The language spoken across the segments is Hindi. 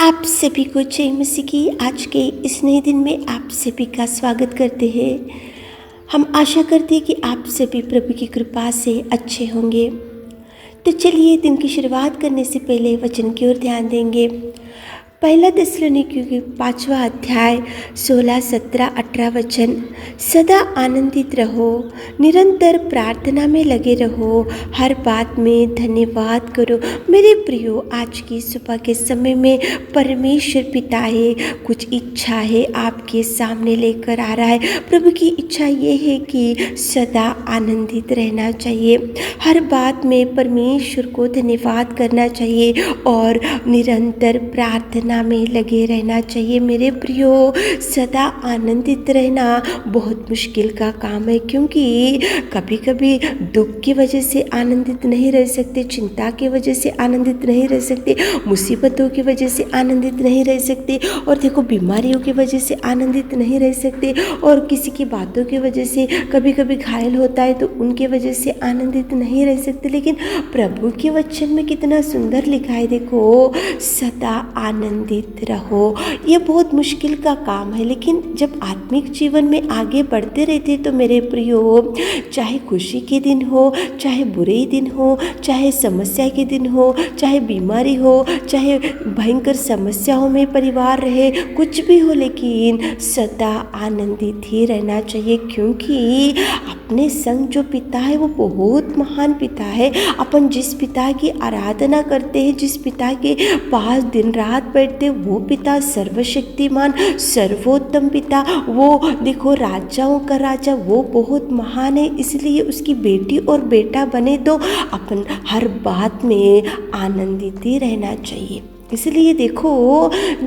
आप सभी को जय मसीह की। आज के इस नए दिन में आप सभी का स्वागत करते हैं। हम आशा करते हैं कि आप सभी प्रभु की कृपा से अच्छे होंगे। तो चलिए दिन की शुरुआत करने से पहले वचन की ओर ध्यान देंगे। पहला थिस्सलुनीकियों की 5वां अध्याय 16, 17, 18 वचन। सदा आनंदित रहो, निरंतर प्रार्थना में लगे रहो, हर बात में धन्यवाद करो। मेरे प्रियो, आज की सुबह के समय में परमेश्वर पिता है, कुछ इच्छा है आपके सामने लेकर आ रहा है। प्रभु की इच्छा ये है कि सदा आनंदित रहना चाहिए, हर बात में परमेश्वर को धन्यवाद करना चाहिए और निरंतर प्रार्थना में लगे रहना चाहिए। मेरे प्रियो, सदा आनंदित रहना बहुत मुश्किल का काम है, क्योंकि कभी कभी दुख की वजह से आनंदित नहीं रह सकते, चिंता की वजह से आनंदित नहीं रह सकते, मुसीबतों की वजह से आनंदित नहीं रह सकते, और देखो बीमारियों की वजह से आनंदित नहीं रह सकते, और किसी की बातों की वजह से कभी कभी घायल होता है तो उनके वजह से आनंदित नहीं रह सकते। लेकिन प्रभु के वचन में कितना सुंदर लिखा है, देखो सदा आनंदित रहो। ये बहुत मुश्किल का काम है, लेकिन जब आत्मिक जीवन में आगे बढ़ते रहते तो मेरे प्रियो, चाहे खुशी के दिन हो, चाहे बुरे दिन हो, चाहे समस्या के दिन हो, चाहे बीमारी हो, चाहे भयंकर समस्याओं में परिवार रहे, कुछ भी हो, लेकिन सदा आनंदित ही रहना चाहिए, क्योंकि अपने संग जो पिता है वो बहुत महान पिता है। अपन जिस पिता की आराधना करते हैं, जिस पिता के पास दिन रात बैठते, वो पिता सर्वशक्तिमान सर्वोत्तम पिता, वो देखो राजाओं का राजा, वो बहुत महान है। इसलिए उसकी बेटी और बेटा बने तो अपन हर बात में आनंदित ही रहना चाहिए। इसलिए देखो,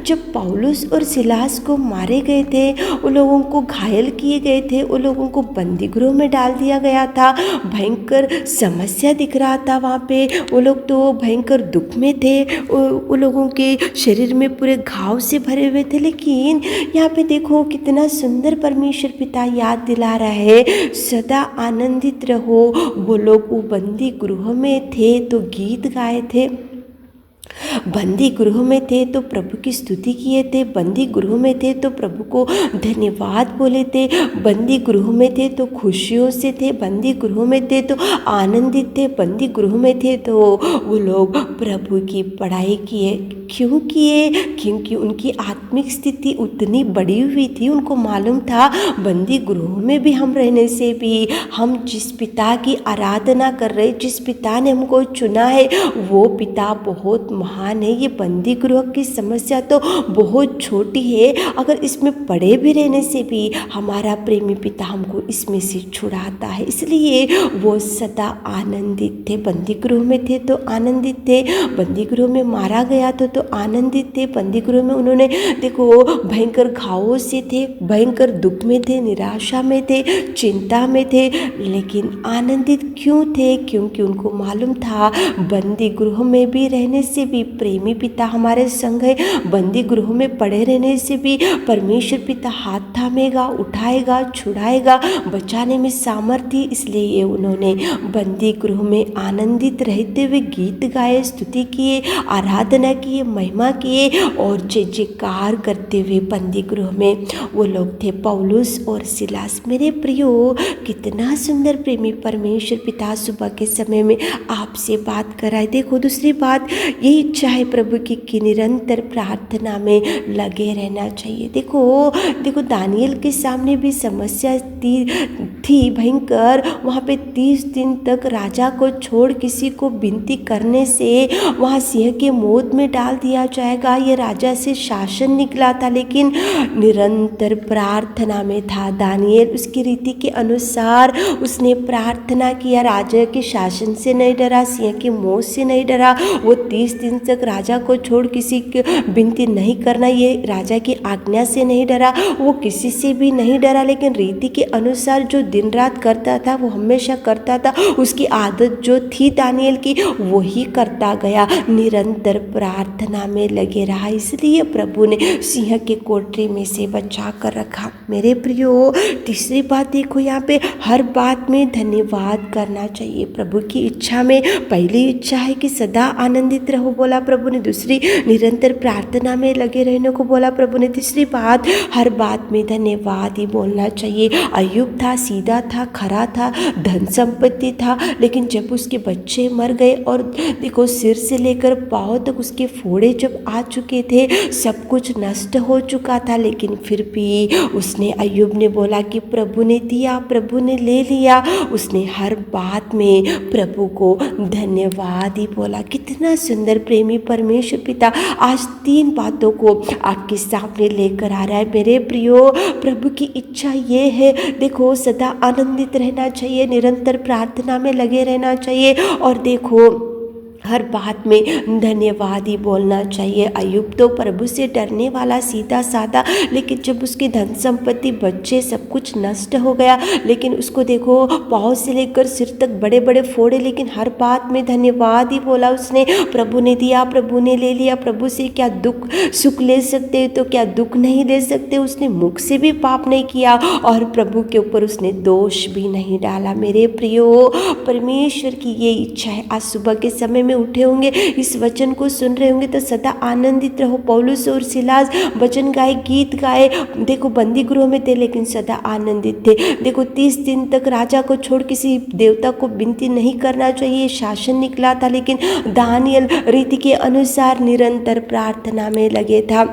जब पौलुस और सिलास को मारे गए थे, उन लोगों को घायल किए गए थे, उन लोगों को बंदी गृह में डाल दिया गया था, भयंकर समस्या दिख रहा था वहाँ पे, वो लोग तो भयंकर दुख में थे, उन लोगों के शरीर में पूरे घाव से भरे हुए थे। लेकिन यहाँ पे देखो कितना सुंदर परमेश्वर पिता याद दिला रहा है, सदा आनंदित रहो। वो लोग वो बंदी गृह में थे तो गीत गाए थे, बंदी गृह में थे तो प्रभु की स्तुति किए थे, बंदी गृह में थे तो प्रभु को धन्यवाद बोले थे, बंदी गृह में थे तो खुशियों से थे, बंदी गृह में थे तो आनंदित थे, बंदी गृह में थे तो वो लोग प्रभु की पढ़ाई किए। क्यों किए? क्योंकि उनकी आत्मिक स्थिति उतनी बड़ी हुई थी, उनको मालूम था बंदी गृह में भी हम रहने से भी हम जिस पिता की आराधना कर रहे, जिस पिता ने हमको चुना है, वो पिता बहुत महान है। ये बंदी गृह की समस्या तो बहुत छोटी है, अगर इसमें पड़े भी रहने से भी हमारा प्रेमी पिता हमको इसमें से छुड़ाता है। इसलिए वो सदा आनंदित थे। बंदी गृह में थे तो आनंदित थे, बंदी गृह में मारा गया तो आनंदित थे, बंदी गृह में उन्होंने देखो भयंकर घावों से थे, भयंकर दुख में थे, निराशा में थे, चिंता में थे, लेकिन आनंदित क्यों थे? क्योंकि उनको मालूम था बंदी गृह में भी रहने से भी प्रेमी पिता हमारे संग है, बंदी गृह में पड़े रहने से भी परमेश्वर पिता हाथ थामेगा, उठाएगा, छुड़ाएगा, बचाने में सामर्थ्य। इसलिए उन्होंने बंदी गृह में आनंदित रहते हुए गीत गाए, स्तुति किए, आराधना किए, महिमा किए और जय जयकार करते हुए बंदी गृह में वो लोग थे, पौलुस और सिलास। मेरे प्रियो, कितना सुंदर प्रेमी परमेश्वर पिता सुबह के समय में आपसे बात कराए। देखो दूसरी बात ये इच्छा है प्रभु की कि निरंतर प्रार्थना में लगे रहना चाहिए। देखो दानियल के सामने भी समस्या थी भयंकर, वहाँ पे 30 दिन तक राजा को छोड़ किसी को विनती करने से वहाँ सिंह के मौत में डाल दिया जाएगा, ये राजा से शासन निकला था, लेकिन निरंतर प्रार्थना में था दानियल। उसकी रीति के अनुसार उसने प्रार्थना किया, राजा के शासन से नहीं डरा, सिंह की मौत से नहीं डरा। वो 30 दिन तक राजा को छोड़ किसी की विनती नहीं करना, ये राजा की आज्ञा से नहीं डरा, वो किसी से भी नहीं डरा, लेकिन रीति के अनुसार जो दिन रात करता था वो हमेशा करता था। उसकी आदत जो थी दानियल की वही करता गया, निरंतर प्रार्थना में लगे रहा, इसलिए प्रभु ने सिंह के कोठरी में से बचा कर रखा। मेरे प्रियो, तीसरी बात देखो यहाँ पे हर बात में धन्यवाद करना चाहिए। प्रभु की इच्छा में पहली इच्छा है कि सदा आनंदित रहो, बोला प्रभु ने। दूसरी, निरंतर प्रार्थना में लगे रहने को बोला प्रभु ने। तीसरी बात, हर बात में धन्यवाद ही बोलना चाहिए। अय्यूब था, सीधा था, खरा था, धन संपत्ति था, लेकिन जब उसके बच्चे मर गए और देखो सिर से लेकर पाँव तक उसके फोड़े जब आ चुके थे, सब कुछ नष्ट हो चुका था, लेकिन फिर भी उसने, अय्यूब ने बोला कि प्रभु ने दिया, प्रभु ने ले लिया। उसने हर बात में प्रभु को धन्यवाद ही बोला। कितना सुंदर प्रेमी परमेश्वर पिता आज 3 बातों को आपके सामने लेकर आ रहा है। मेरे प्रियो, प्रभु की इच्छा ये है, देखो सदा आनंदित रहना चाहिए, निरंतर प्रार्थना में लगे रहना चाहिए और देखो हर बात में धन्यवाद ही बोलना चाहिए। अय्यूब तो प्रभु से डरने वाला, सीधा साधा, लेकिन जब उसकी धन संपत्ति, बच्चे, सब कुछ नष्ट हो गया, लेकिन उसको देखो पाँव से लेकर सिर तक बड़े बड़े फोड़े, लेकिन हर बात में धन्यवाद ही बोला उसने। प्रभु ने दिया, प्रभु ने ले लिया। प्रभु से क्या दुख सुख ले सकते तो क्या दुख नहीं ले सकते। उसने मुख से भी पाप नहीं किया और प्रभु के ऊपर उसने दोष भी नहीं डाला। मेरे प्रियो, परमेश्वर की ये इच्छा है। आज सुबह के समय में उठे होंगे, इस वचन को सुन रहे होंगे तो सदा आनंदित रहो। पौलुस और सिलास वचन गाए, गीत गाए, देखो बंदी गृह में थे लेकिन सदा आनंदित थे। देखो 30 दिन तक राजा को छोड़ किसी देवता को विनती नहीं करना चाहिए, शासन निकला था, लेकिन दानियल रीति के अनुसार निरंतर प्रार्थना में लगे था।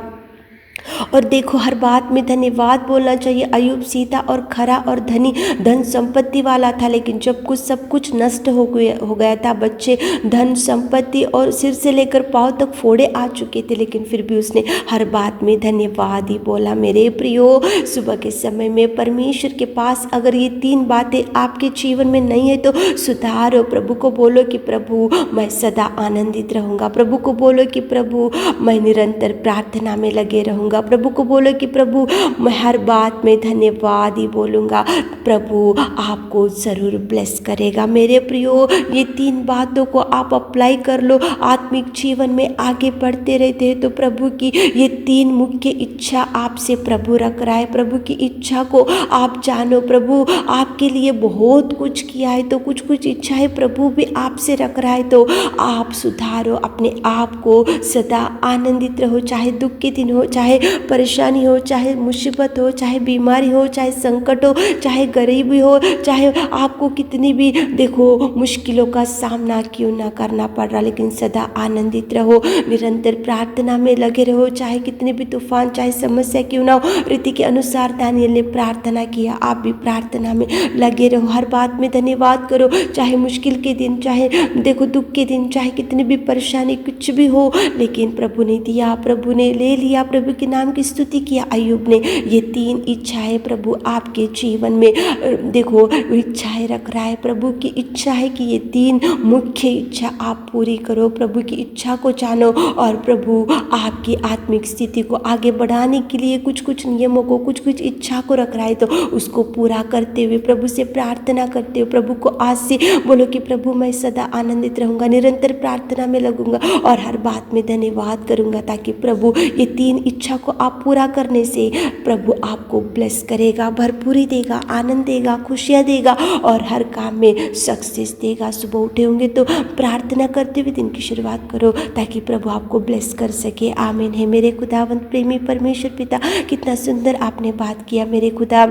और देखो हर बात में धन्यवाद बोलना चाहिए। अय्यूब सीधा और खरा और धनी, धन संपत्ति वाला था, लेकिन जब कुछ सब कुछ नष्ट हो गया था, बच्चे, धन संपत्ति और सिर से लेकर पाँव तक फोड़े आ चुके थे, लेकिन फिर भी उसने हर बात में धन्यवाद ही बोला। मेरे प्रियो, सुबह के समय में परमेश्वर के पास अगर ये 3 बातें आपके जीवन में नहीं है तो सुधारो। प्रभु को बोलो कि प्रभु मैं सदा आनंदित रहूँगा। प्रभु को बोलो कि प्रभु मैं निरंतर प्रार्थना में लगे रहूँगा। प्रभु को बोलो कि प्रभु मैं हर बात में धन्यवाद ही बोलूँगा। प्रभु आपको ज़रूर ब्लेस करेगा। मेरे प्रियो, ये 3 बातों को आप अप्लाई कर लो, आत्मिक जीवन में आगे बढ़ते रहते हैं तो प्रभु की ये 3 मुख्य इच्छा आपसे प्रभु रख रहा है। प्रभु की इच्छा को आप जानो। प्रभु आपके लिए बहुत कुछ किया है, तो कुछ कुछ इच्छा है प्रभु भी आपसे रख रहा है, तो आप सुधारो अपने आप को। सदा आनंदित रहो, चाहे दुख के दिन हो, चाहे परेशानी हो, चाहे मुसीबत हो, चाहे बीमारी हो, चाहे संकट हो, चाहे गरीबी हो, चाहे आपको कितनी भी देखो मुश्किलों का सामना क्यों ना करना पड़ रहा, लेकिन सदा आनंदित रहो, निरंतर प्रार्थना में लगे रहो। चाहे कितने भी तूफान, चाहे समस्या क्यों ना हो, रीति के अनुसार दानियल ने प्रार्थना किया, आप भी प्रार्थना में लगे रहो। हर बात में धन्यवाद करो, चाहे मुश्किल के दिन, चाहे देखो दुख के दिन, चाहे कितनी भी परेशानी कुछ भी हो, लेकिन प्रभु ने दिया, प्रभु ने ले लिया, प्रभु के नाम की स्तुति किया। अय्यूब ने ये 3 इच्छाएं प्रभु आपके जीवन में देखो इच्छाएं रख रहा है। प्रभु की इच्छा है कि ये 3 मुख्य इच्छा आप पूरी करो। प्रभु की इच्छा को जानो और प्रभु आपकी आत्मिक स्थिति को आगे बढ़ाने के लिए कुछ कुछ नियमों को, कुछ कुछ इच्छा को रख रहा है, तो उसको पूरा करते हुए प्रभु से प्रार्थना करते हुए प्रभु को आज से बोलो कि प्रभु मैं सदा आनंदित रहूँगा, निरंतर प्रार्थना में लगूंगा और हर बात में धन्यवाद करूँगा, ताकि प्रभु ये 3 इच्छा को आप पूरा करने से प्रभु आपको ब्लेस करेगा, भरपूरी देगा, आनंद देगा, खुशियाँ देगा और हर काम में सक्सेस देगा। सुबह उठे होंगे तो प्रार्थना करते हुए दिन की शुरुआत करो, ताकि प्रभु आपको ब्लेस कर सके। आमीन है। मेरे खुदावंत प्रेमी परमेश्वर पिता, कितना सुंदर आपने बात किया मेरे खुदा।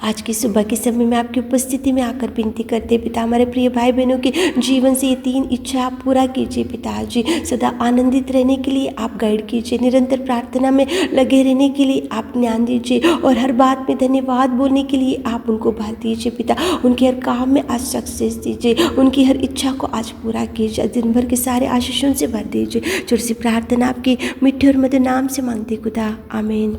आज की सुबह के समय में आपकी उपस्थिति में आकर विनती करते पिता, हमारे प्रिय भाई बहनों के जीवन से ये 3 इच्छा आप पूरा कीजिए पिताजी। सदा आनंदित रहने के लिए आप गाइड कीजिए, निरंतर प्रार्थना में लगे रहने के लिए आप ज्ञान दीजिए और हर बात में धन्यवाद बोलने के लिए आप उनको भर दीजिए पिता। उनके हर काम में आज सक्सेस दीजिए, उनकी हर इच्छा को आज पूरा कीजिए, दिन भर के सारे आशीषों से भर दीजिए। छोटी सी प्रार्थना आपकी मिठ्ठे और मधुर नाम से मांगते खुदा, आमीन।